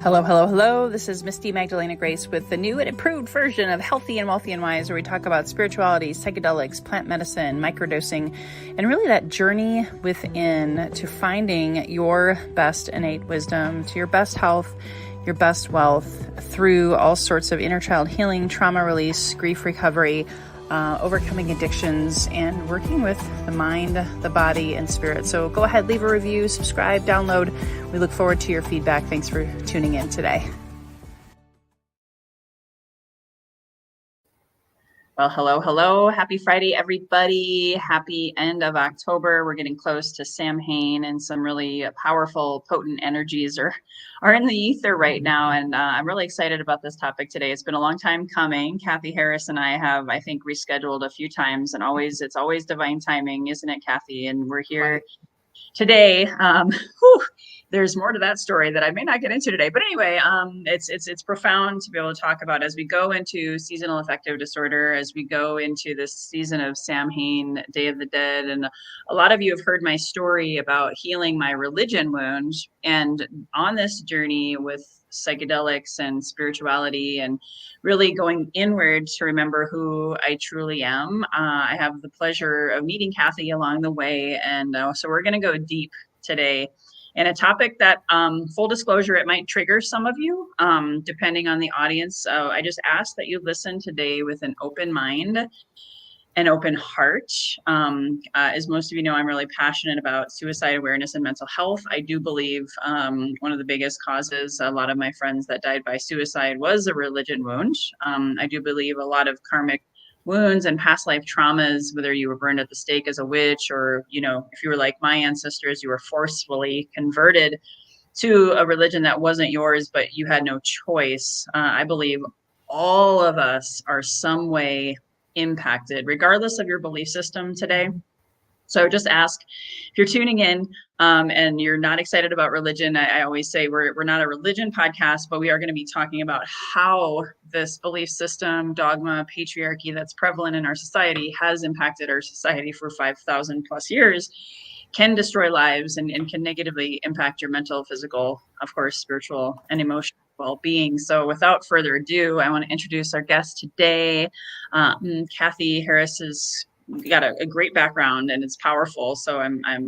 Hello, hello, hello. This is Misty Magdalena Grace with the new and improved version of Healthy and Wealthy and Wise, where we talk about spirituality, psychedelics, plant medicine, microdosing, and really that journey within to finding your best innate wisdom, to your best health, your best wealth through all sorts of inner child healing, trauma release, grief recovery, overcoming addictions, and working with the mind, the body, and spirit. So go ahead, leave a review, subscribe, download. We look forward to your feedback. Thanks for tuning in today. Well, hello, hello. Happy Friday, everybody. Happy end of October. We're getting close to Samhain, and some really powerful, potent energies are in the ether right now. And I'm really excited about this topic today. It's been a long time coming. Cathy Harris and I have, I think, rescheduled a few times, and it's always divine timing, isn't it, Cathy? And we're here today. There's more to that story that I may not get into today, but anyway, it's profound to be able to talk about as we go into seasonal affective disorder, as we go into this season of Samhain, Day of the Dead. And a lot of you have heard my story about healing my religion wound, and on this journey with psychedelics and spirituality and really going inward to remember who I truly am. I have the pleasure of meeting Cathy along the way. And so we're going to go deep today in a topic that, full disclosure, it might trigger some of you, depending on the audience. So I just ask that you listen today with an open mind, an open heart. As most of you know, I'm really passionate about suicide awareness and mental health. I do believe one of the biggest causes, a lot of my friends that died by suicide, was a religion wound. I do believe a lot of karmic wounds and past life traumas, whether you were burned at the stake as a witch, or, you know, if you were like my ancestors, you were forcefully converted to a religion that wasn't yours, but you had no choice. I believe all of us are some way impacted, regardless of your belief system today. So just ask, if you're tuning in and you're not excited about religion, I always say we're not a religion podcast, but we are going to be talking about how this belief system, dogma, patriarchy that's prevalent in our society has impacted our society for 5,000 plus years, can destroy lives and can negatively impact your mental, physical, of course, spiritual and emotional well-being. So without further ado, I want to introduce our guest today. Cathy Harris has got a great background, and it's powerful. So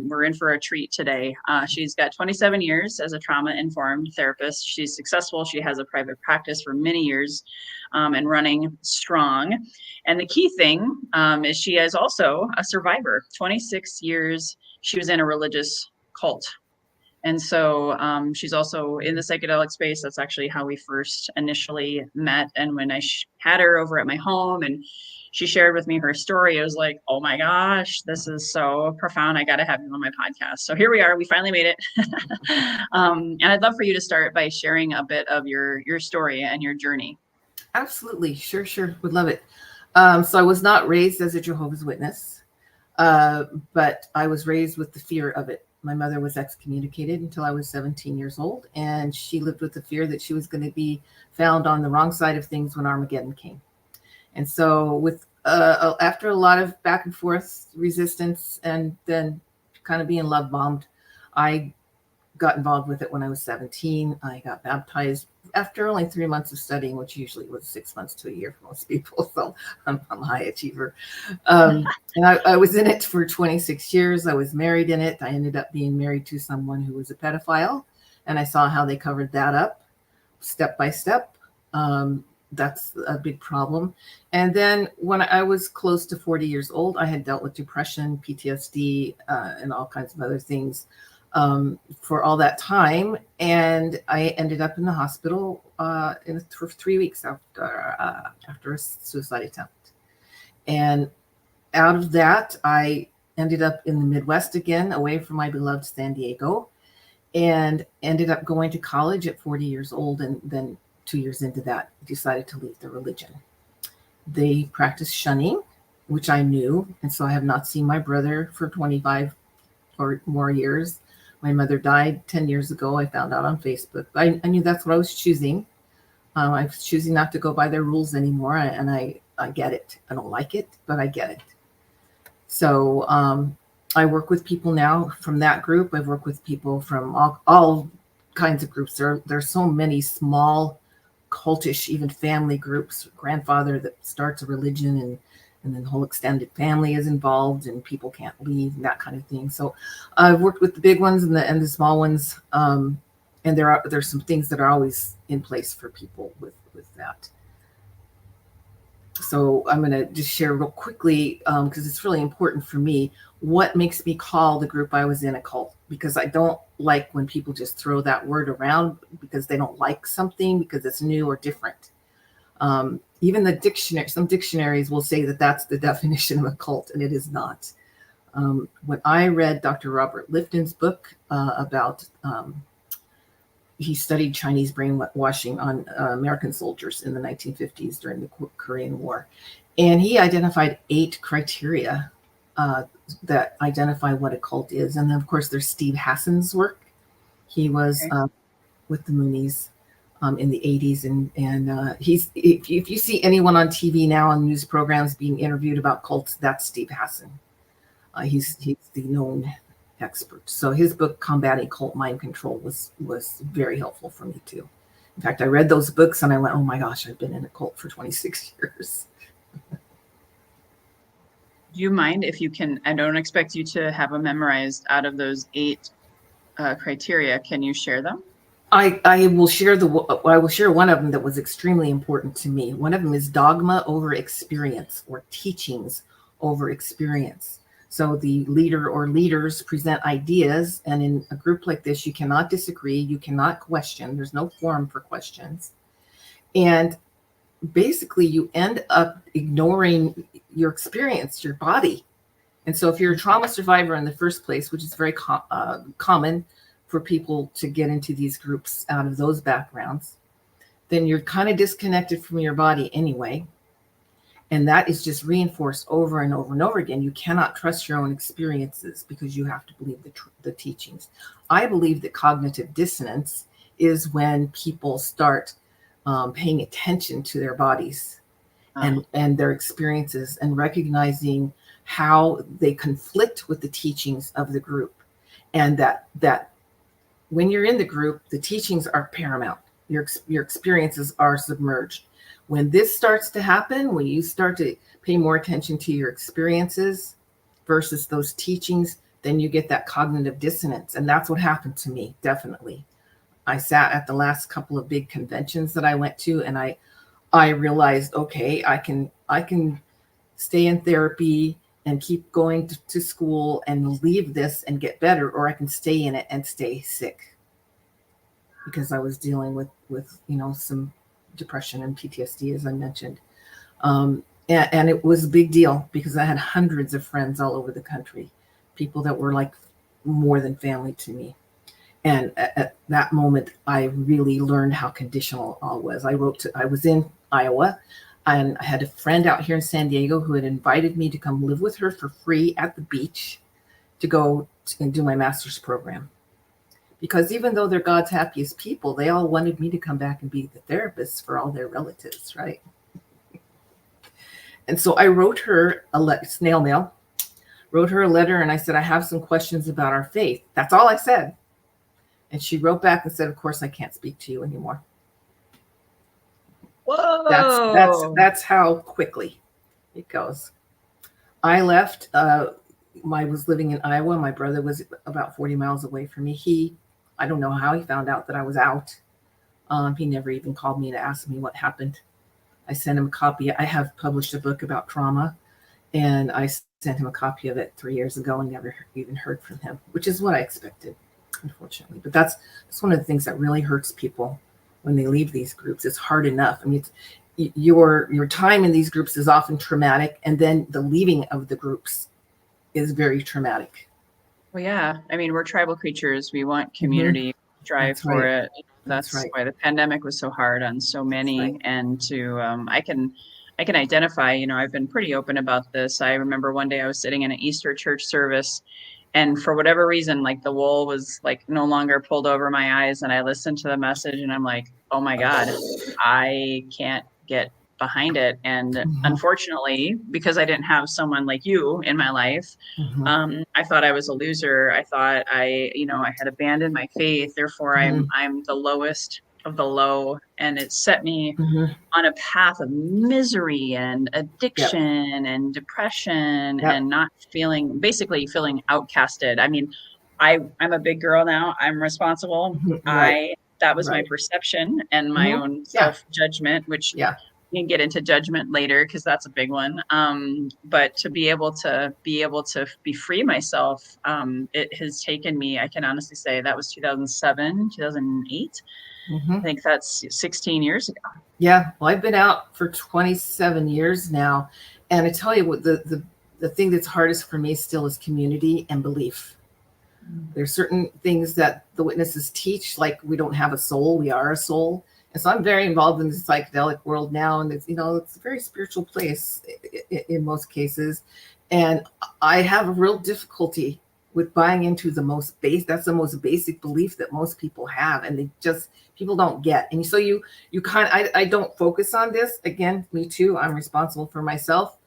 we're in for a treat today. She's got 27 years as a trauma-informed therapist. She's successful. She has a private practice for many years and running strong. And the key thing is she is also a survivor. 26 years she was in a religious cult. And so she's also in the psychedelic space. That's actually how we first initially met. And when I had her over at my home and she shared with me her story, I was like, oh my gosh, this is so profound. I got to have you on my podcast. So here we are. We finally made it. And I'd love for you to start by sharing a bit of your story and your journey. Absolutely. Sure. Would love it. So I was not raised as a Jehovah's Witness, but I was raised with the fear of it. My mother was excommunicated until I was 17 years old, and she lived with the fear that she was going to be found on the wrong side of things when Armageddon came. And so with after a lot of back and forth resistance and then kind of being love bombed, I got involved with it when I was 17. I got baptized after only 3 months of studying, which usually was 6 months to a year for most people. So I'm a high achiever. And I was in it for 26 years. I was married in it. I ended up being married to someone who was a pedophile. And I saw how they covered that up step by step. That's a big problem. And then when I was close to 40 years old, I had dealt with depression, PTSD, and all kinds of other things for all that time. And I ended up in the hospital for 3 weeks after a suicide attempt. And out of that, I ended up in the Midwest again, away from my beloved San Diego, and ended up going to college at 40 years old. And then 2 years into that, decided to leave the religion. They practice shunning, which I knew. And so I have not seen my brother for 25 or more years. My mother died 10 years ago. I found out on Facebook. I knew that's what I was choosing. I was choosing not to go by their rules anymore. And I get it. I don't like it, but I get it. So I work with people now from that group. I've worked with people from all kinds of groups. There's so many small, cultish, even family groups. Grandfather that starts a religion, and then the whole extended family is involved, and people can't leave, and that kind of thing. So I've worked with the big ones and the small ones, and there's some things that are always in place for people with that. So I'm going to just share real quickly, because it's really important for me, what makes me call the group I was in a cult, because I don't like when people just throw that word around because they don't like something because it's new or different. Even the dictionary, some dictionaries will say that that's the definition of a cult, and it is not. When I read Dr. Robert Lifton's book about, he studied Chinese brainwashing on American soldiers in the 1950s during the Korean War. And he identified 8 criteria that identify what a cult is. And then, of course, there's Steve Hassan's work. He was with the Moonies in the 80s. And he's, if you see anyone on TV now on news programs being interviewed about cults, that's Steve Hassan. He's the known expert. So his book, Combating Cult Mind Control, was very helpful for me too. In fact, I read those books and I went, oh my gosh, I've been in a cult for 26 years. Do you mind if you can, I don't expect you to have them memorized, out of those 8 criteria, can you share them? I will share one of them that was extremely important to me. One of them is dogma over experience, or teachings over experience. So the leader or leaders present ideas, and in a group like this, you cannot disagree, you cannot question, there's no forum for questions. And basically you end up ignoring your experience, your body. And so if you're a trauma survivor in the first place, which is very common for people to get into these groups out of those backgrounds, then you're kind of disconnected from your body anyway. And that is just reinforced over and over and over again. You cannot trust your own experiences because you have to believe the teachings. I believe that cognitive dissonance is when people start paying attention to their bodies and their experiences, and recognizing how they conflict with the teachings of the group. And that when you're in the group, the teachings are paramount. Your experiences are submerged. When this starts to happen, when you start to pay more attention to your experiences versus those teachings, then you get that cognitive dissonance. And that's what happened to me, definitely. I sat at the last couple of big conventions that I went to, and I realized, okay, I can stay in therapy and keep going to school and leave this and get better, or I can stay in it and stay sick, because I was dealing with some depression and PTSD, as I mentioned. And it was a big deal because I had hundreds of friends all over the country, people that were like more than family to me. And at that moment, I really learned how conditional all was. I was in Iowa, and I had a friend out here in San Diego who had invited me to come live with her for free at the beach to go and do my master's program. Because even though they're God's happiest people, they all wanted me to come back and be the therapist for all their relatives, right? And so I wrote her snail mail, wrote her a letter, and I said, I have some questions about our faith. That's all I said. And she wrote back and said, of course, I can't speak to you anymore. Whoa! That's how quickly it goes. I left. I was living in Iowa. My brother was about 40 miles away from me. I don't know how he found out that I was out. He never even called me to ask me what happened. I sent him a copy. I have published a book about trauma, and I sent him a copy of it 3 years ago and never even heard from him, which is what I expected, unfortunately. But that's one of the things that really hurts people when they leave these groups. It's hard enough. I mean, your time in these groups is often traumatic, and then the leaving of the groups is very traumatic. Well, yeah. I mean, we're tribal creatures. We want community, drive for it. That's why the pandemic was so hard on so many. And I can identify, I've been pretty open about this. I remember one day I was sitting in an Easter church service, and for whatever reason, like the wool was like no longer pulled over my eyes. And I listened to the message and I'm like, oh my God, I can't get behind it. And Mhm. unfortunately, because I didn't have someone like you in my life, Mhm. I thought I was a loser. I thought I had abandoned my faith. Therefore, Mhm. I'm the lowest of the low, and it set me Mhm. on a path of misery and Yep. addiction and depression Yep. and not basically feeling outcasted. I mean, I'm a big girl now. I'm responsible. Mhm. Right. That was my Right. perception and my Mhm. own Yeah. self-judgment, which Yeah. we can get into judgment later because that's a big one. But to be able to be free myself, it has taken me, I can honestly say that was 2007, 2008. I Mhm. think that's 16 years ago. Yeah. Well, I've been out for 27 years now, and I tell you what, the thing that's hardest for me still is community and belief. There's certain things that the witnesses teach, like we don't have a soul, we are a soul. And so I'm very involved in the psychedelic world now, and it's a very spiritual place in most cases. And I have a real difficulty with buying into the most base. That's the most basic belief that most people have, and people don't get. And so you kind of, I don't focus on this. Again, me too. I'm responsible for myself,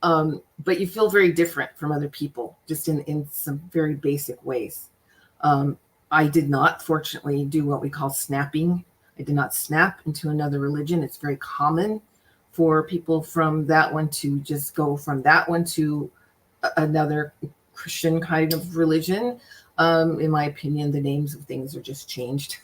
but you feel very different from other people, just in some very basic ways. Um, I did not, fortunately, do what we call snapping. I did not snap into another religion. It's very common for people from that one to just go from that one to another Christian kind of religion. In my opinion, the names of things are just changed.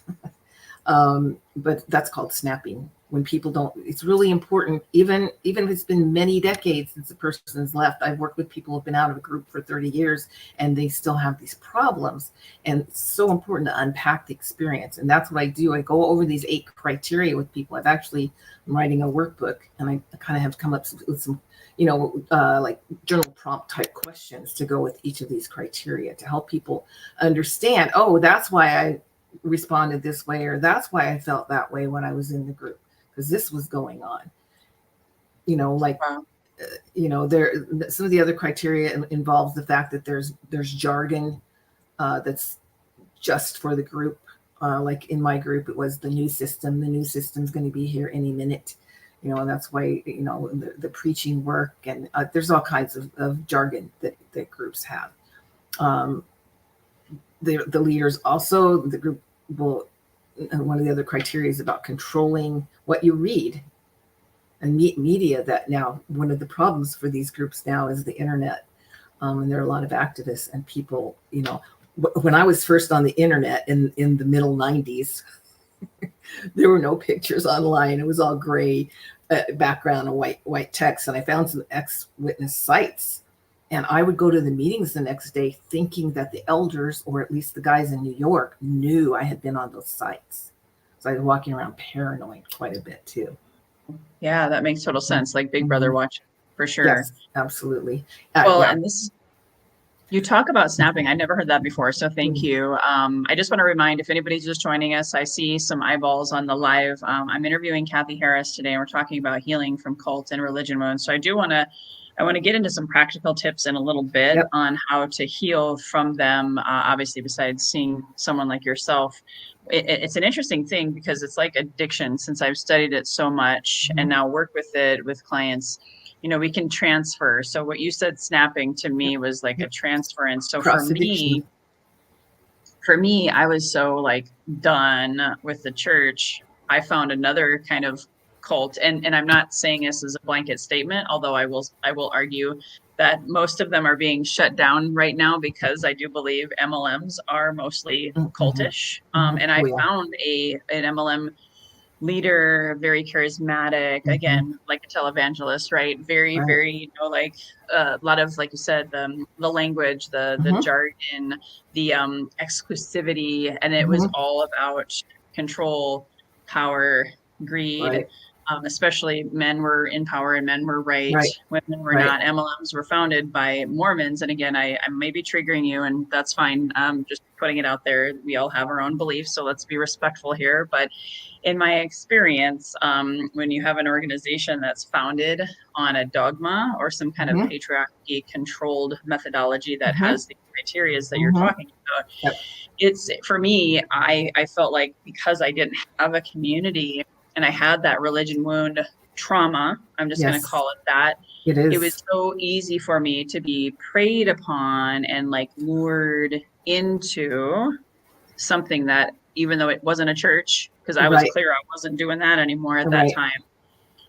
But that's called snapping. When people don't, it's really important, even if it's been many decades since the person's left. I've worked with people who've been out of a group for 30 years and they still have these problems. And it's so important to unpack the experience. And that's what I do. I go over these 8 criteria with people. I'm writing a workbook, and I kind of have come up with some, like journal prompt type questions to go with each of these criteria to help people understand, oh, that's why I responded this way, or that's why I felt that way when I was in the group, because this was going on. Like, Wow. there, some of the other criteria involves the fact that there's jargon that's just for the group. Like in my group, it was the new system's going to be here any minute. And that's why, the preaching work, and there's all kinds of jargon that groups have. The leaders also, the group will, one of the other criteria is about controlling what you read and media. That now, one of the problems for these groups now is the internet. And there are a lot of activists and people, when I was first on the internet in the middle 90s, there were no pictures online. It was all gray background and white text. And I found some ex-witness sites. And I would go to the meetings the next day thinking that the elders, or at least the guys in New York, knew I had been on those sites. So I was walking around paranoid quite a bit too. Yeah, that makes total sense. Like Big Brother watching, for sure. Yes, absolutely. Well, Yeah. and you talk about snapping. I never heard that before, so thank you. I just want to remind, if anybody's just joining us, I see some eyeballs on the live. I'm interviewing Cathy Harris today, and we're talking about healing from cult and religion wounds. So I want to get into some practical tips in a little bit Yep. on how to heal from them. Obviously, besides seeing someone like yourself, it's an interesting thing because it's like addiction. Since I've studied it so much and now work with it with clients, we can transfer. So what you said, snapping, to me was like a transference. So Cross addiction. for me, I was so like done with the church. I found another kind of cult, and I'm not saying this as a blanket statement, although I will argue that most of them are being shut down right now because I do believe MLMs are mostly cultish. And I Oh, yeah. found an MLM leader, very charismatic, again, like a televangelist, right? Very, Right. very, like a lot of, like you said, the language, the jargon, the exclusivity, and it was all about control, power, greed. Right. Especially men were in power and men were right, Right. women were Right. not. MLMs were founded by Mormons, and again, I may be triggering you, and that's fine. Just putting it out there. We all have our own beliefs, so let's be respectful here. But in my experience, when you have an organization that's founded on a dogma or some kind of patriarchy controlled methodology that has the criteria that you're talking about, Yep. it's, for me, I felt like because I didn't have a community and I had that religion wound trauma. I'm just going to Yes, call it that. it It was is. so easy for me to be preyed upon and like lured into something that, even though it wasn't a church, because I was Right, clear I wasn't doing that anymore at that right. time.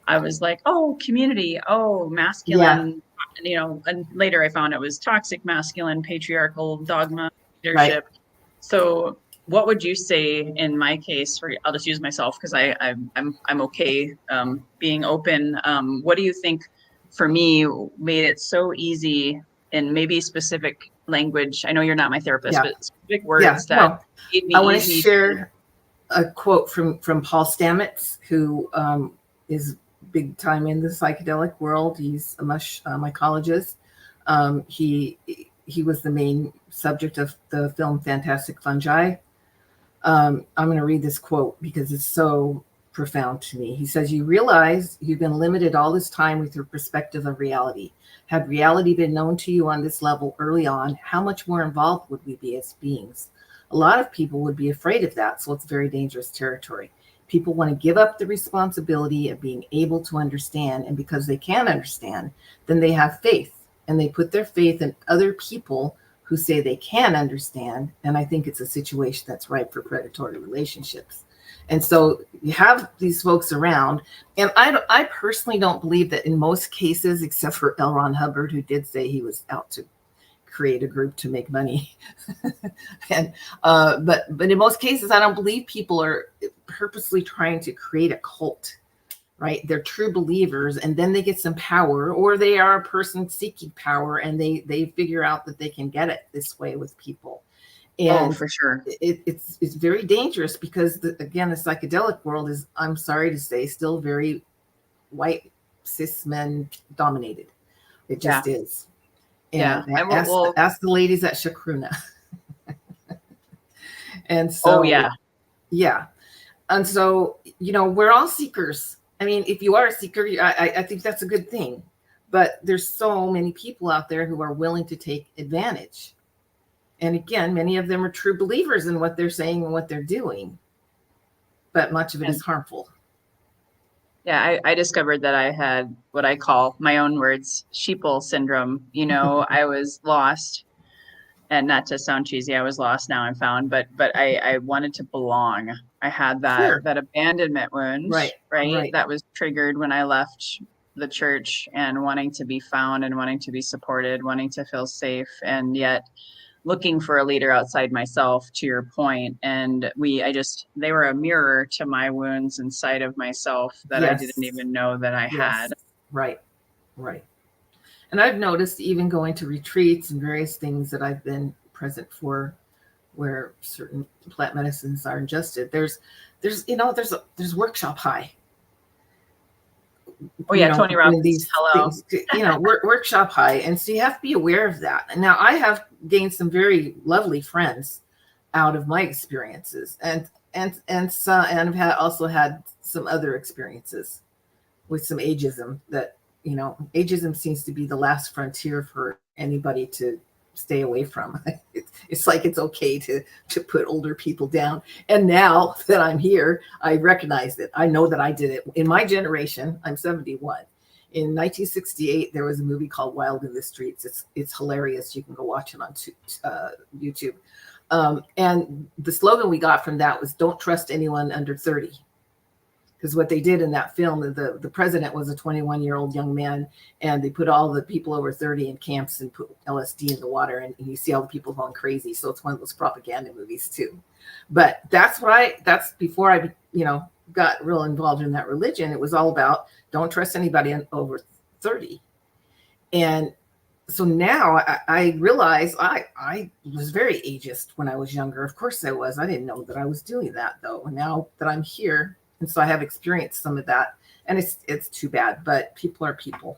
I was like, oh, community, oh, Yeah, masculine, and later I found it was toxic masculine, patriarchal dogma, right. leadership. So what would you say in my case, for I'll just use myself because I'm okay being open. What do you think for me made it so easy, and maybe specific language? I know you're not my therapist, Yeah, but specific yeah. words that Well, made me I want to easy to. share a quote from Paul Stamets, who is big time in the psychedelic world. He's a mycologist. He was the main subject of the film Fantastic Fungi. I'm going to read this quote because it's so profound to me. He says, "You realize you've been limited all this time with your perspective of reality. Had reality been known to you on this level early on, how much more involved would we be as beings? A lot of people would be afraid of that, so it's very dangerous territory. People want to give up the responsibility of being able to understand, and because they can understand, then they have faith, and they put their faith in other people who say they can understand. And I think it's a situation that's ripe for predatory relationships." And so you have these folks around, and I personally don't believe that in most cases, except for L. Ron Hubbard, who did say he was out to create a group to make money. And but in most cases, I don't believe people are purposely trying to create a cult, right? They're true believers, and then they get some power, or they are a person seeking power, and they figure out that they can get it this way with people. Oh, And for sure. it's very dangerous because again, the psychedelic world is, I'm sorry to say, still very white cis men dominated. It Yeah. just is. Yeah. And I will. Well, ask the ladies at Shakruna. And oh, so yeah. yeah. And so, we're all seekers. I mean, if you are a seeker, I think that's a good thing. But there's so many people out there who are willing to take advantage. And again, many of them are true believers in what they're saying and what they're doing. But much of it is And harmful. yeah, I discovered that I had what I call, my own words, sheeple syndrome. I was lost, and not to sound cheesy, I was lost, now I'm found, but I wanted to belong. I had Sure. that abandonment wound, Right. right? Right. That was triggered when I left the church, and wanting to be found and wanting to be supported, wanting to feel safe, and yet looking for a leader outside myself, to your point. And they were a mirror to my wounds inside of myself that I didn't Yes. even know that I Yes. had. Right. Right. And I've noticed, even going to retreats and various things that I've been present for, where certain plant medicines are ingested, there's workshop high. Oh yeah, Tony When Robbins, these hello. things, workshop high. And so you have to be aware of that. And now I have gained some very lovely friends out of my experiences, and I've also had some other experiences with some ageism. That ageism seems to be the last frontier for anybody to stay away from. It's like it's okay to put older people down. And now that I'm here, I recognize it. I know that I did it in my generation. I'm 71. In 1968, there was a movie called Wild in the Streets. It's hilarious. You can go watch it on YouTube. And the slogan we got from that was, "Don't trust anyone under 30." Because what they did in that film, the president was a 21-year-old young man, and they put all the people over 30 in camps and put LSD in the water, and you see all the people going crazy. So it's one of those propaganda movies too. But that's before I got real involved in that religion. It was all about, don't trust anybody over 30. And so now I realize I was very ageist when I was younger. Of course I was. I didn't know that I was doing that, though. And now that I'm here, and so I have experienced some of that, and it's too bad. But people are people.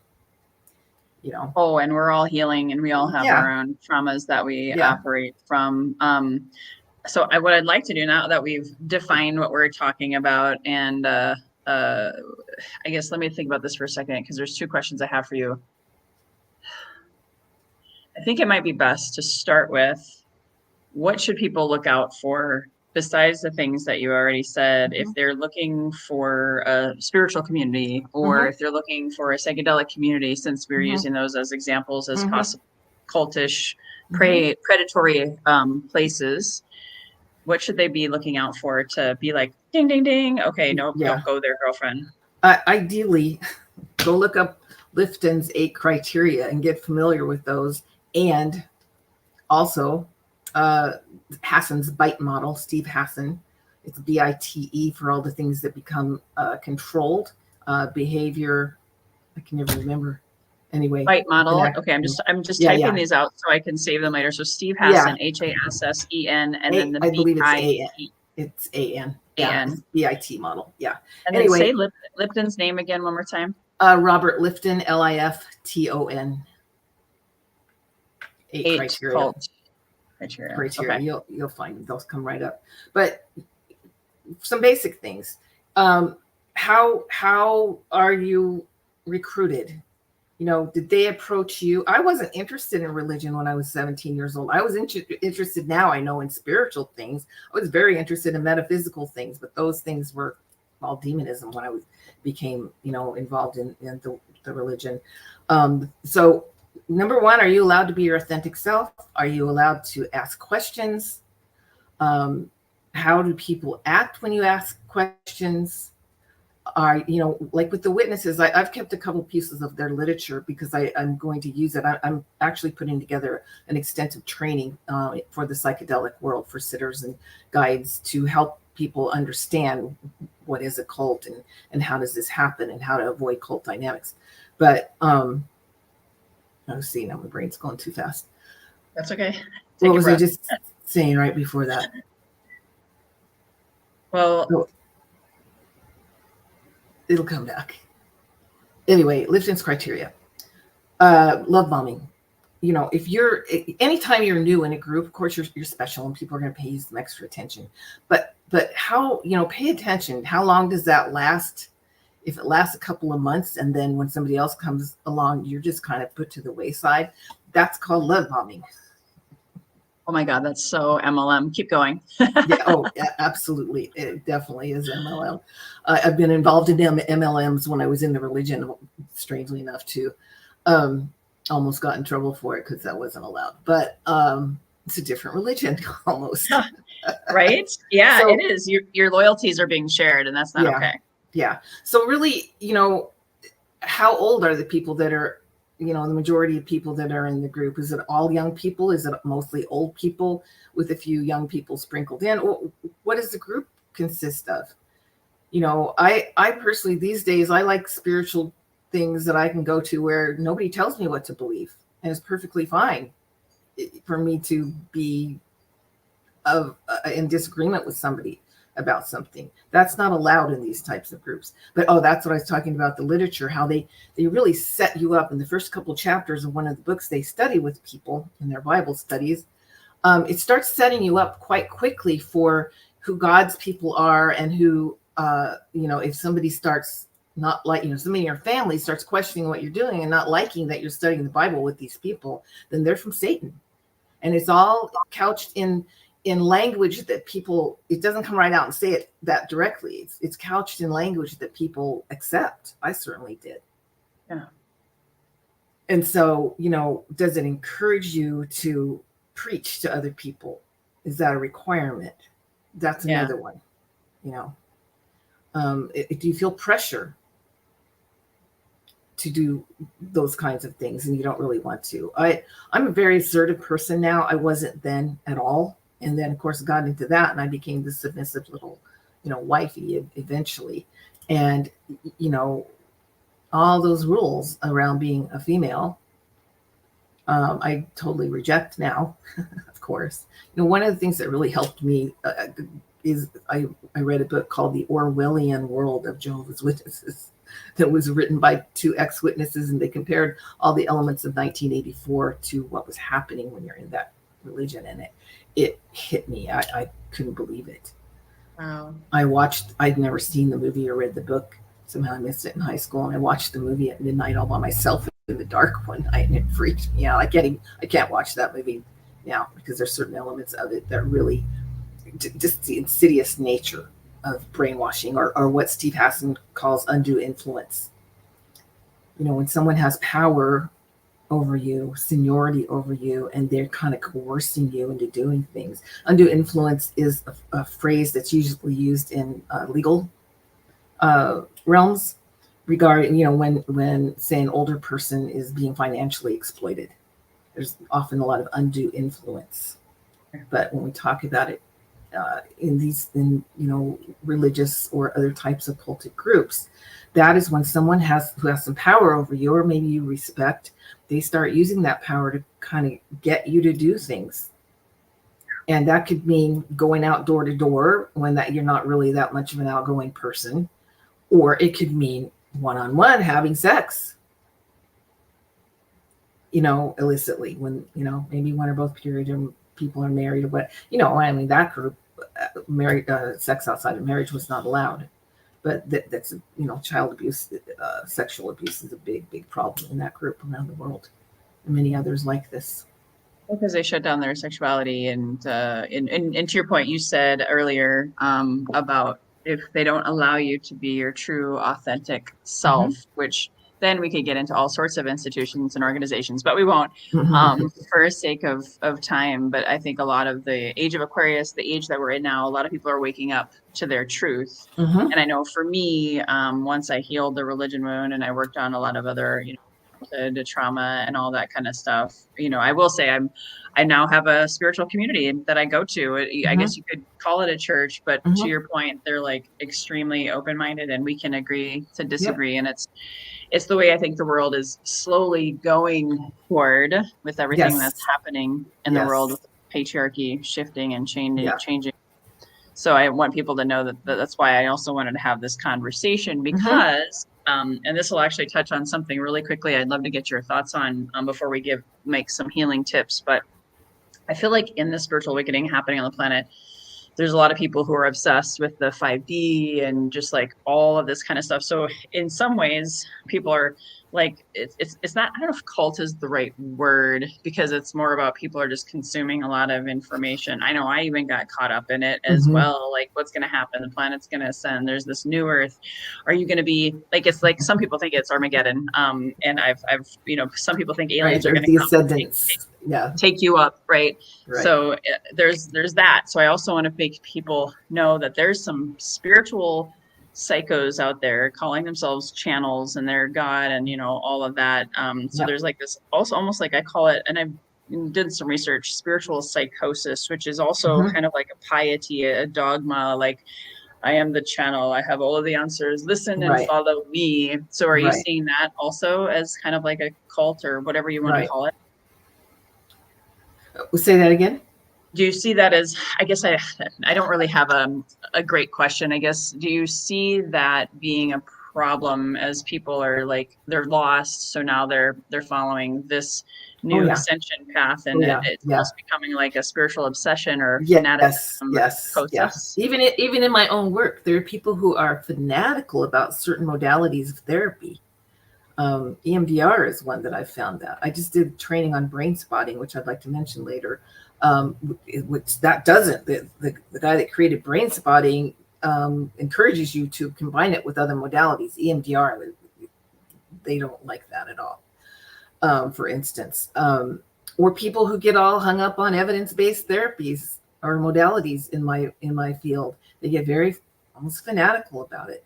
Oh, and we're all healing, and we all have Yeah. our own traumas that we Yeah. operate from. So what I'd like to do, now that we've defined what we're talking about, and I guess let me think about this for a second, because there's two questions I have for you. I think it might be best to start with, what should people look out for besides the things that you already said, if they're looking for a spiritual community, or if they're looking for a psychedelic community, since we're using those as examples as possible cultish, predatory places, what should they be looking out for to be like, ding, ding, ding? Okay, nope, don't go there, girlfriend. Ideally, go look up Lifton's 8 criteria and get familiar with those. And also, Hassan's BITE model, Steve Hassan. It's BITE for all the things that become controlled behavior. I can never remember. Anyway, BITE model. Okay, I'm just typing these out so I can save them later. So Steve Hassan, HASSEN, and then the I believe it's BITE. It's AN. AN. BIT model. Yeah. And anyway, then say Lipton's name again one more time. Robert Lifton, LIFTON. 8 criteria. Criteria. Okay. You'll find them. They'll come right up. But some basic things. How are you recruited? You know, did they approach you? I wasn't interested in religion when I was 17 years old. I was interested now, I know, in spiritual things. I was very interested in metaphysical things, but those things were all demonism when I became, involved in the religion. So number one, are you allowed to be your authentic self? Are you allowed to ask questions? How do people act when you ask questions? Are, like with the witnesses, I've kept a couple pieces of their literature because I'm going to use it. I'm actually putting together an extensive training for the psychedelic world for sitters and guides to help people understand what is a cult and how does this happen and how to avoid cult dynamics. But see, now my brain's going too fast. That's okay. What was I just saying right before that? Well, it'll come back. Anyway, Lifton's criteria. Love bombing. Anytime you're new in a group, of course you're special and people are going to pay you some extra attention. But how, pay attention. How long does that last? If it lasts a couple of months and then when somebody else comes along, you're just kind of put to the wayside. That's called love bombing. Oh my God, that's so MLM. Keep going. Yeah, absolutely. It definitely is MLM. I've been involved in MLMs when I was in the religion, strangely enough, too. Almost got in trouble for it because that wasn't allowed. But it's a different religion, almost. Right? Yeah, so, it is. Your loyalties are being shared, and that's not okay. Yeah. So really, how old are the people that are, the majority of people that are in the group? Is it all young people? Is it mostly old people with a few young people sprinkled in? What does the group consist of? I personally, these days, I like spiritual things that I can go to where nobody tells me what to believe. And it's perfectly fine for me to be in disagreement with somebody about something. That's not allowed in these types of groups. But that's what I was talking about, the literature, how they really set you up in the first couple chapters of one of the books they study with people in their Bible studies. It starts setting you up quite quickly for who God's people are and who, if somebody starts not like, somebody in your family starts questioning what you're doing and not liking that you're studying the Bible with these people, then they're from Satan. And it's all couched in language that people, it doesn't come right out and say it that directly. It's couched in language that people accept. I certainly did. Yeah. And so, does it encourage you to preach to other people? Is that a requirement? That's another one. Do you feel pressure to do those kinds of things and you don't really want to? I'm a very assertive person now. I wasn't then at all. And then, of course, got into that, and I became the submissive little, wifey eventually. And, all those rules around being a female, I totally reject now, of course. One of the things that really helped me is I read a book called The Orwellian World of Jehovah's Witnesses that was written by 2 ex-witnesses, and they compared all the elements of 1984 to what was happening when you're in that religion, and it hit me. I couldn't believe it. Wow. I'd never seen the movie or read the book. Somehow I missed it in high school, and I watched the movie at midnight all by myself in the dark one night, and it freaked me out. I can't watch that movie now because there's certain elements of it that really just the insidious nature of brainwashing, or what Steve Hassan calls undue influence. You know, when someone has power over you, seniority over you, and they're kind of coercing you into doing things. Undue influence is a phrase that's usually used in legal realms regarding, you know, when say an older person is being financially exploited. There's often a lot of undue influence. But when we talk about it in religious or other types of cultic groups, that is when someone who has some power over you, or maybe you respect, they start using that power to kind of get you to do things. And that could mean going out door to door when that you're not really that much of an outgoing person, or it could mean one-on-one having sex, you know, illicitly, when, you know, maybe one or both people are married, or what, you know, I mean, that group, married sex outside of marriage was not allowed. But that's, you know, child abuse, sexual abuse is a big problem in that group around the world, and many others like this. Because they shut down their sexuality, and to your point, you said earlier about if they don't allow you to be your true, authentic self, which then we could get into all sorts of institutions and organizations, but we won't for sake of time. But I think a lot of the age of Aquarius, the age that we're in now, a lot of people are waking up to their truth. And I know for me, once I healed the religion wound and I worked on a lot of other, you know, to trauma and all that kind of stuff, you know, I will say I now have a spiritual community that I go to. I guess you could call it a church, but to your point, they're like extremely open-minded, and we can agree to disagree. And it's the way I think the world is slowly going toward, with everything that's happening in the world, with patriarchy shifting and changing. So I want people to know that that's why I also wanted to have this conversation, because and this will actually touch on something really quickly I'd love to get your thoughts on before we make some healing tips. But I feel like in the spiritual awakening happening on the planet, there's a lot of people who are obsessed with the 5D and just like all of this kind of stuff. So in some ways, people are like, it's not, I don't know if cult is the right word, because it's more about people are just consuming a lot of information. I know I even got caught up in it as well. Like, what's going to happen? The planet's going to ascend. There's this new Earth. Are you going to be like, it's like, some people think it's Armageddon. And I've, you know, some people think aliens are going to come take you up. Right. So there's that. So I also want to make people know that there's some spiritual psychos out there calling themselves channels and their God, and, you know, all of that. So there's like this also almost like, I call it, and I did some research, spiritual psychosis, which is also kind of like a piety, a dogma, like, I am the channel, I have all of the answers, listen and follow me. So are you seeing that also as kind of like a cult, or whatever you want to call it? We'll say that again. Do you see that as, I guess I don't really have a great question. I guess, do you see that being a problem as people are like, they're lost, so now they're following this new ascension path, and it's almost becoming like a spiritual obsession or fanaticism? Yes. Even in my own work, there are people who are fanatical about certain modalities of therapy. EMDR is one that I found out. I just did training on Brainspotting, which I'd like to mention later. Which that doesn't, the guy that created Brainspotting encourages you to combine it with other modalities. EMDR, they don't like that at all. For instance, or people who get all hung up on evidence-based therapies or modalities in my field, they get very almost fanatical about it.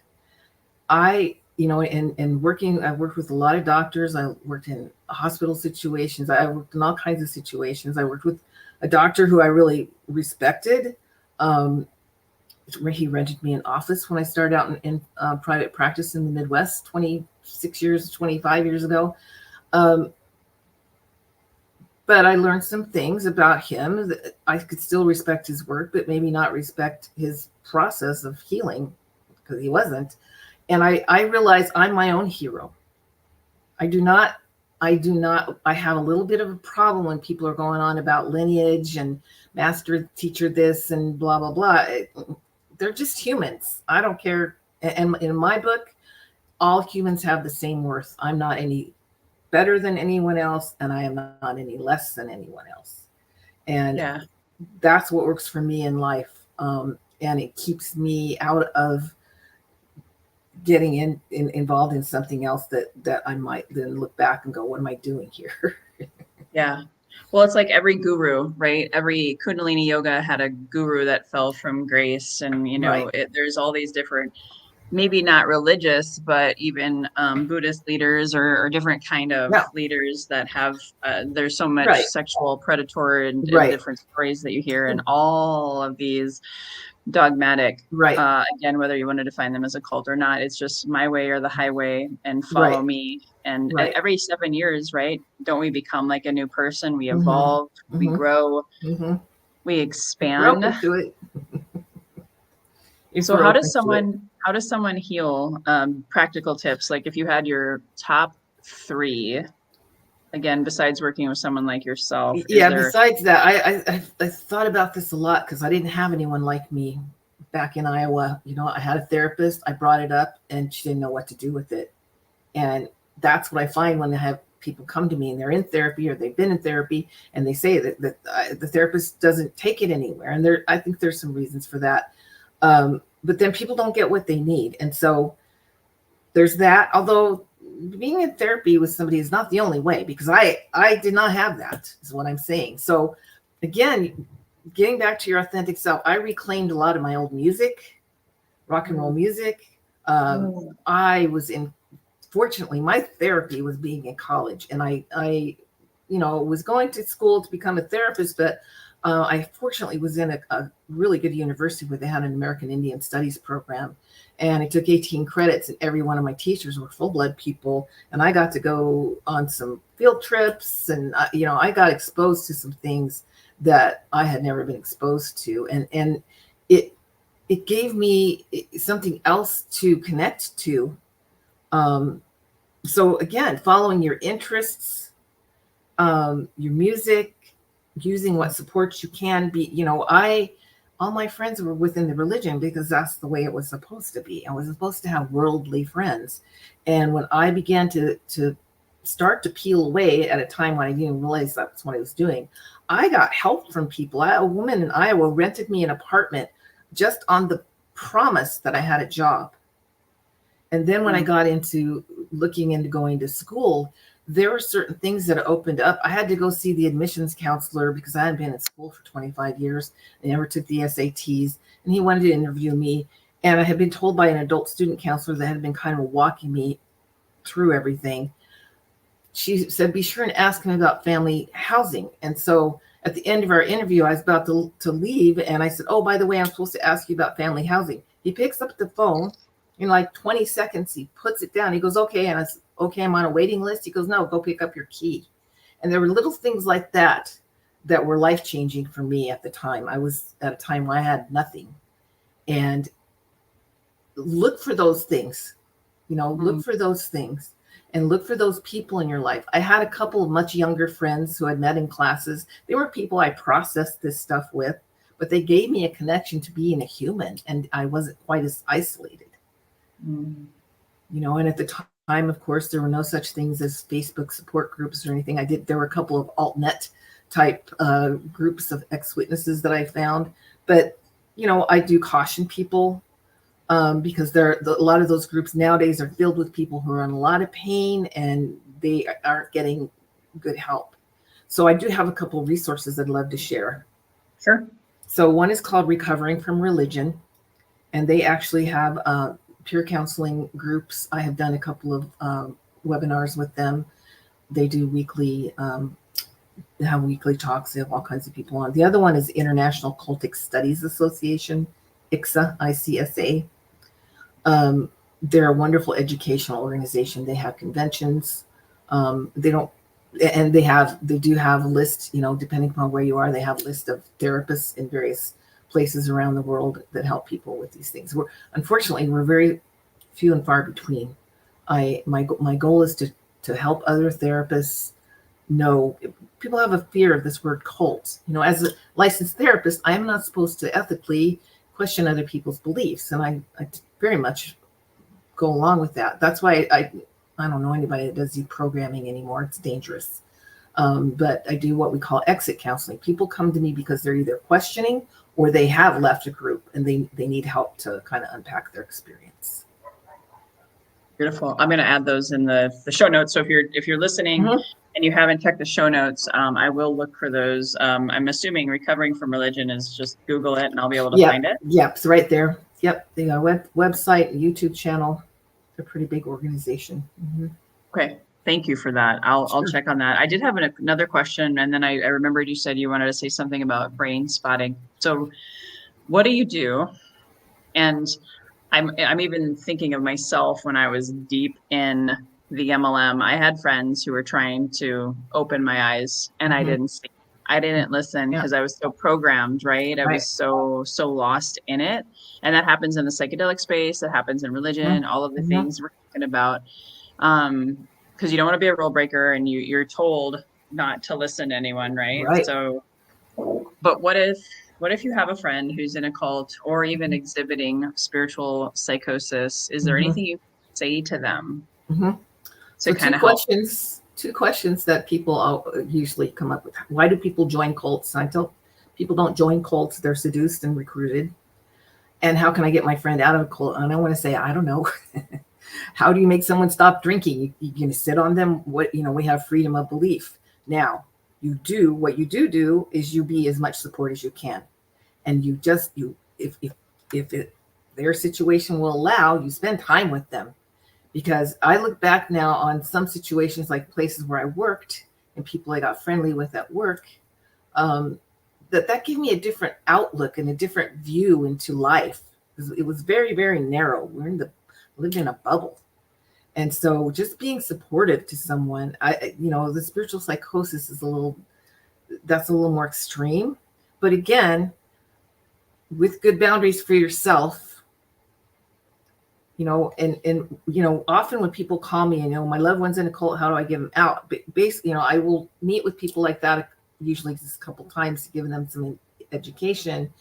You know, and working, I worked with a lot of doctors. I worked in hospital situations. I worked in all kinds of situations. I worked with a doctor who I really respected. He rented me an office when I started out in private practice in the Midwest 25 years ago. But I learned some things about him that I could still respect his work, but maybe not respect his process of healing, because he wasn't. And I realize I'm my own hero. I have a little bit of a problem when people are going on about lineage and master teacher this and blah, blah, blah. They're just humans. I don't care. And in my book, all humans have the same worth. I'm not any better than anyone else, and I am not any less than anyone else. And that's what works for me in life. And it keeps me out of getting involved in something else that I might then look back and go, what am I doing here? Yeah. Well, it's like every guru, right? Every Kundalini yoga had a guru that fell from grace. And, Right. there's all these different, maybe not religious, but even Buddhist leaders or different kind of Yeah. leaders that have, there's so much Right. sexual predator and Right. different stories that you hear in all of these dogmatic, Right. again, whether you want to define them as a cult or not, it's just my way or the highway and follow Right. me. And Right. every 7 years, right? Don't we become like a new person? We Mm-hmm. evolve, we Mm-hmm. grow, Mm-hmm. we We're expand. open to it. If So we're how open does to it. someone heal? Practical tips, like if you had your top 3, again, besides working with someone like yourself, is Yeah, there? besides that, I thought about this a lot because I didn't have anyone like me back in Iowa. I had a therapist, I brought it up, and she didn't know what to do with it. And that's what I find when I have people come to me and they're in therapy or they've been in therapy and they say that the therapist doesn't take it anywhere. And I think there's some reasons for that. But then people don't get what they need. And so there's that. Although being in therapy with somebody is not the only way, because I did not have that, is what I'm saying. So again, getting back to your authentic self, I reclaimed a lot of my old music, rock and roll music. I was fortunately, my therapy was being in college, and I was going to school to become a therapist, but I fortunately was in a really good university where they had an American Indian Studies program, and I took 18 credits, and every one of my teachers were full-blood people, and I got to go on some field trips, and I got exposed to some things that I had never been exposed to, and it gave me something else to connect to. So again, following your interests, your music, using what supports you can be. All my friends were within the religion because that's the way it was supposed to be. I was supposed to have worldly friends. And when I began to start to peel away at a time when I didn't realize that's what I was doing, I got help from people. A woman in Iowa rented me an apartment just on the promise that I had a job. And then when I got into looking into going to school, there were certain things that opened up. I had to go see the admissions counselor because I hadn't been in school for 25 years. I never took the SATs, and he wanted to interview me. And I had been told by an adult student counselor that had been kind of walking me through everything. She said, be sure and ask him about family housing. And so at the end of our interview, I was about to leave, and I said, oh, by the way, I'm supposed to ask you about family housing. He picks up the phone. In like 20 seconds, he puts it down. He goes, okay. And I said, okay, I'm on a waiting list. He goes, no, go pick up your key. And there were little things like that were life-changing for me at the time. I was at a time where I had nothing. And look for those things, look for those things and look for those people in your life. I had a couple of much younger friends who I'd met in classes. They were people I processed this stuff with, but they gave me a connection to being a human, and I wasn't quite as isolated. And at the time, of course, there were no such things as Facebook support groups or anything. There were a couple of altnet type groups of ex-witnesses that I found, but I do caution people because a lot of those groups nowadays are filled with people who are in a lot of pain and they aren't getting good help. So I do have a couple of resources I'd love to share. Sure. So one is called Recovering from Religion, and they actually have peer counseling groups. I have done a couple of webinars with them. They do weekly, they have weekly talks. They have all kinds of people on. The other one is International Cultic Studies Association, ICSA, ICSA. They're a wonderful educational organization. They have conventions. They do have a list, depending upon where you are, they have a list of therapists in various places around the world that help people with these things. Unfortunately, we're very few and far between. My goal is to help other therapists know. People have a fear of this word cult. As a licensed therapist, I am not supposed to ethically question other people's beliefs, and I very much go along with that. That's why I don't know anybody that does deprogramming anymore. It's dangerous. But I do what we call exit counseling. People come to me because they're either questioning or they have left a group and they need help to kind of unpack their experience. Beautiful. I'm going to add those in the show notes. So if you're listening and you haven't checked the show notes, I will look for those. I'm assuming Recovering from Religion is just Google it and I'll be able to find it. Yep, it's right there. Yep, the website, YouTube channel. They're a pretty big organization. Okay. Thank you for that. I'll check on that. I did have another question, and then I remembered you said you wanted to say something about Brainspotting. So what do you do? And I'm even thinking of myself when I was deep in the MLM. I had friends who were trying to open my eyes, and I didn't see. I didn't listen because I was so programmed, right? I was so lost in it. And that happens in the psychedelic space, that happens in religion, all of the things we're talking about. Because you don't want to be a rule breaker, and you're told not to listen to anyone, right? So, but what if you have a friend who's in a cult or even exhibiting spiritual psychosis? Is there anything you say to them to kind of help? Two questions that people usually come up with. Why do people join cults? I tell people don't join cults. They're seduced and recruited. And how can I get my friend out of a cult? And I want to say, I don't know. How do you make someone stop drinking? You're going to sit on them. We have freedom of belief. Now, what you do is you be as much support as you can. And if their situation will allow, you spend time with them. Because I look back now on some situations, like places where I worked and people I got friendly with at work, that gave me a different outlook and a different view into life. It was very, very narrow. Lived in a bubble. And so just being supportive to someone, the spiritual psychosis is a little more extreme. But again, with good boundaries for yourself, often when people call me, my loved one's in a cult, how do I give them out? But basically, I will meet with people like that usually just a couple times to give them some education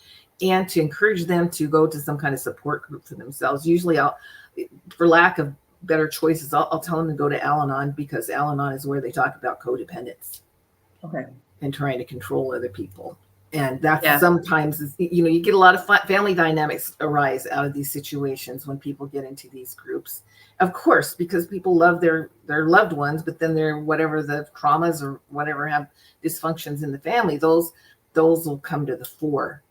and to encourage them to go to some kind of support group for themselves. Usually for lack of better choices, I'll tell them to go to Al-Anon, because Al-Anon is where they talk about codependence and trying to control other people. And that sometimes is, you get a lot of family dynamics arise out of these situations when people get into these groups. Of course, because people love their loved ones, but then whatever the traumas or whatever have dysfunctions in the family, those will come to the fore.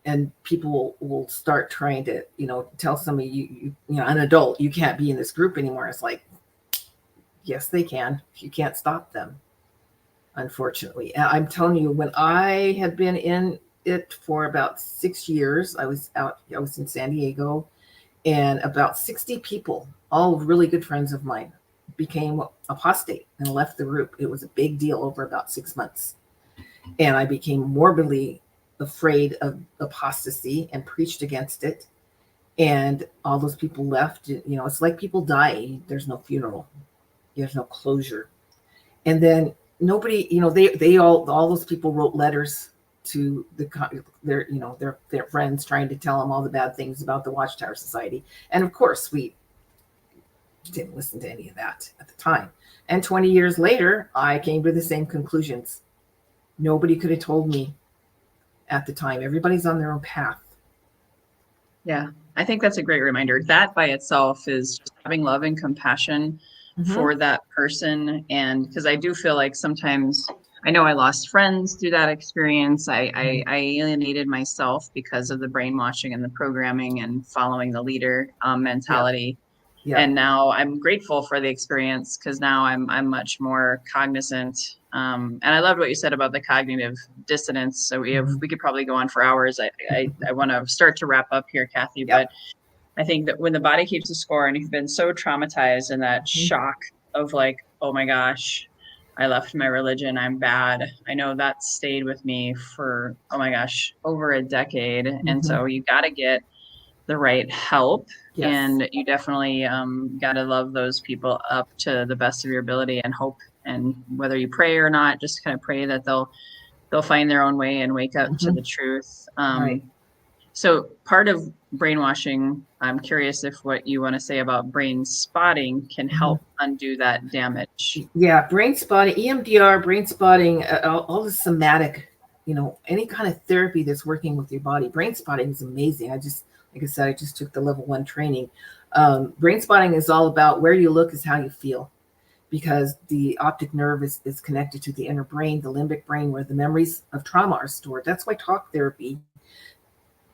And people will start trying to, tell somebody, an adult, you can't be in this group anymore. It's like, yes, they can. You can't stop them. Unfortunately, I'm telling you, when I had been in it for about 6 years, I was in San Diego, and about 60 people, all really good friends of mine, became apostate and left the group. It was a big deal over about 6 months. And I became morbidly afraid of apostasy and preached against it. And all those people left. It's like people die. There's no funeral. There's no closure. And then nobody, they all those people wrote letters to their friends, trying to tell them all the bad things about the Watchtower Society. And of course, we didn't listen to any of that at the time. And 20 years later, I came to the same conclusions. Nobody could have told me at the time. Everybody's on their own path. Yeah, I think that's a great reminder. That by itself is just having love and compassion for that person. And because I do feel like sometimes, I know I lost friends through that experience. I alienated myself because of the brainwashing and the programming and following the leader mentality. Yeah. And now I'm grateful for the experience, because now I'm much more cognizant. And I loved what you said about the cognitive dissonance. So we could probably go on for hours. I want to start to wrap up here, Cathy, but I think that when the body keeps the score and you've been so traumatized in that shock of like, oh my gosh, I left my religion, I'm bad. I know that stayed with me for, oh my gosh, over a decade. And so you got to get the right help. Yes. And you definitely got to love those people up to the best of your ability and hope. And whether you pray or not, just kind of pray that they'll find their own way and wake up to the truth. Right. So part of brainwashing, I'm curious if what you want to say about brain spotting can help undo that damage. Yeah, brain spotting, EMDR, brain spotting, all the somatic, any kind of therapy that's working with your body. Brain spotting is amazing. Like I said, I just took the level 1 training. Brain spotting is all about where you look is how you feel, because the optic nerve is connected to the inner brain, the limbic brain, where the memories of trauma are stored. That's why talk therapy,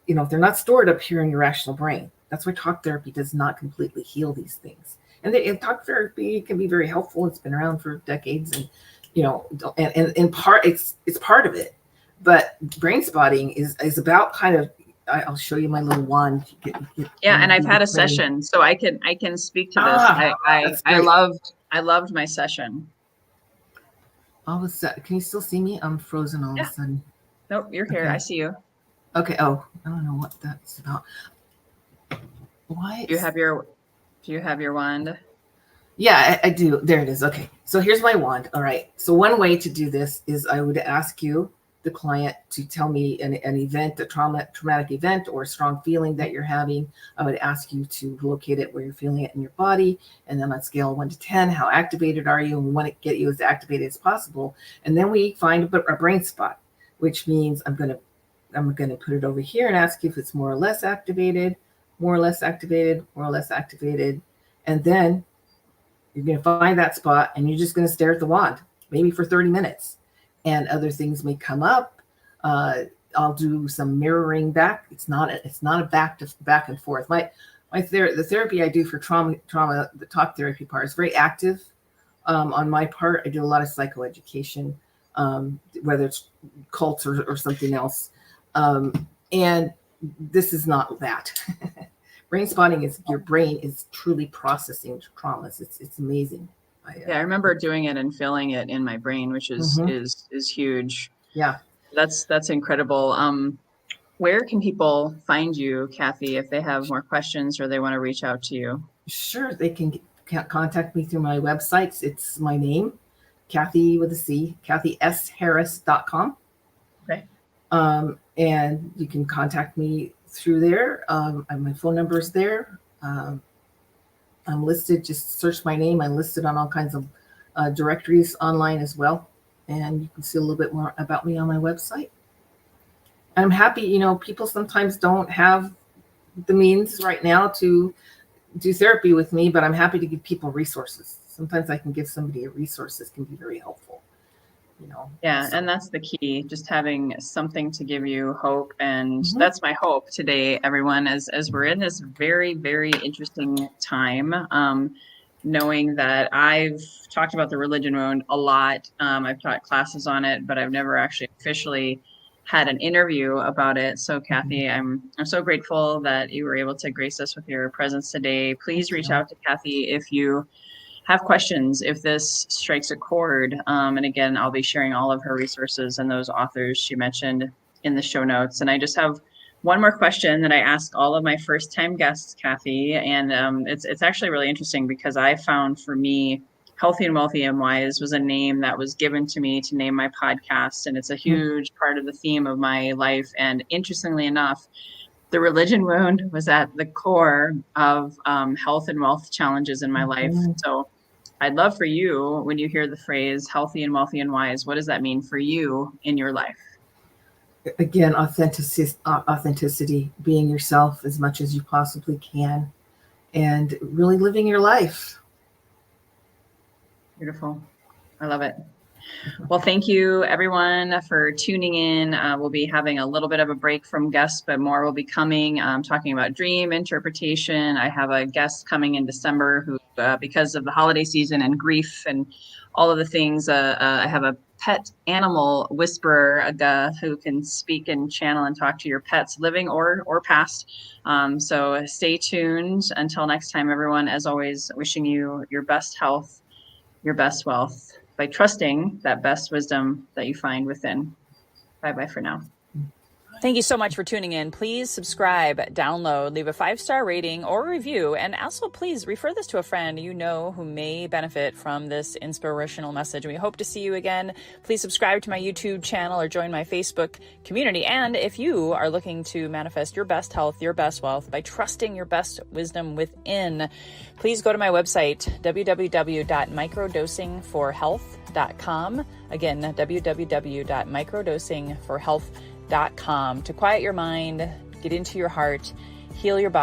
they're not stored up here in your rational brain. That's why talk therapy does not completely heal these things. And talk therapy can be very helpful. It's been around for decades, and and in part it's part of it. But brain spotting is about kind of, I'll show you my little wand. Yeah, and I've had a session, so I can speak to this. I loved my session. All of a sudden, can you still see me? I'm frozen all of a sudden. Nope, you're here. Okay. I see you. Okay. Oh, I don't know what that's about. Why? Do you have your wand? Yeah, I do. There it is. Okay. So here's my wand. All right. So one way to do this is I would ask you, the client, to tell me an event, a traumatic event, or a strong feeling that you're having. I would ask you to locate it where you're feeling it in your body. And then on a scale of 1 to 10, how activated are you? And we want to get you as activated as possible. And then we find a brain spot, which means I'm going to put it over here and ask you if it's more or less activated, more or less activated, more or less activated. And then you're going to find that spot, and you're just going to stare at the wand, maybe for 30 minutes. And other things may come up. I'll do some mirroring back. It's not a back and forth. The therapy I do for trauma, the talk therapy part is very active. On my part, I do a lot of psychoeducation, whether it's cults or something else. And this is not that. Brain spotting is your brain is truly processing traumas. It's amazing. I remember doing it and feeling it in my brain, which is huge. Yeah, that's incredible. Where can people find you, Cathy, if they have more questions or they want to reach out to you? Sure, they can contact me through my websites. It's my name, Cathy with a C, CathySHarris.com. Okay. And you can contact me through there. My phone number is there. I'm listed, just search my name. I'm listed on all kinds of directories online as well. And you can see a little bit more about me on my website. I'm happy, people sometimes don't have the means right now to do therapy with me, but I'm happy to give people resources. Sometimes I can give somebody a resource that can be very helpful. Yeah, and that's the key, just having something to give you hope. And that's my hope today, everyone, as we're in this very, very interesting time, knowing that I've talked about the religion wound a lot. I've taught classes on it, but I've never actually officially had an interview about it. So Cathy, I'm so grateful that you were able to grace us with your presence today. Please reach out to Cathy if you have questions, if this strikes a chord. And again, I'll be sharing all of her resources and those authors she mentioned in the show notes. And I just have one more question that I ask all of my first-time guests, Cathy. And it's actually really interesting because I found, for me, Healthy and Wealthy and Wise was a name that was given to me to name my podcast. And it's a huge part of the theme of my life. And interestingly enough, the religion wound was at the core of health and wealth challenges in my life. So I'd love for you, when you hear the phrase healthy and wealthy and wise, what does that mean for you in your life? Again, authenticity, being yourself as much as you possibly can, and really living your life. Beautiful. I love it. Well, thank you, everyone, for tuning in. We'll be having a little bit of a break from guests, but more will be coming, talking about dream interpretation. I have a guest coming in December who, because of the holiday season and grief and all of the things, I have a pet animal whisperer who can speak and channel and talk to your pets, living or past. So stay tuned. Until next time, everyone, as always, wishing you your best health, your best wealth, by trusting that best wisdom that you find within. Bye-bye for now. Thank you so much for tuning in. Please subscribe, download, leave a 5-star rating or review, and also please refer this to a friend you know who may benefit from this inspirational message. We hope to see you again. Please subscribe to my YouTube channel or join my Facebook community. And if you are looking to manifest your best health, your best wealth by trusting your best wisdom within, please go to my website, www.microdosingforhealth.com. Again, www.microdosingforhealth.com, to quiet your mind, get into your heart, heal your body.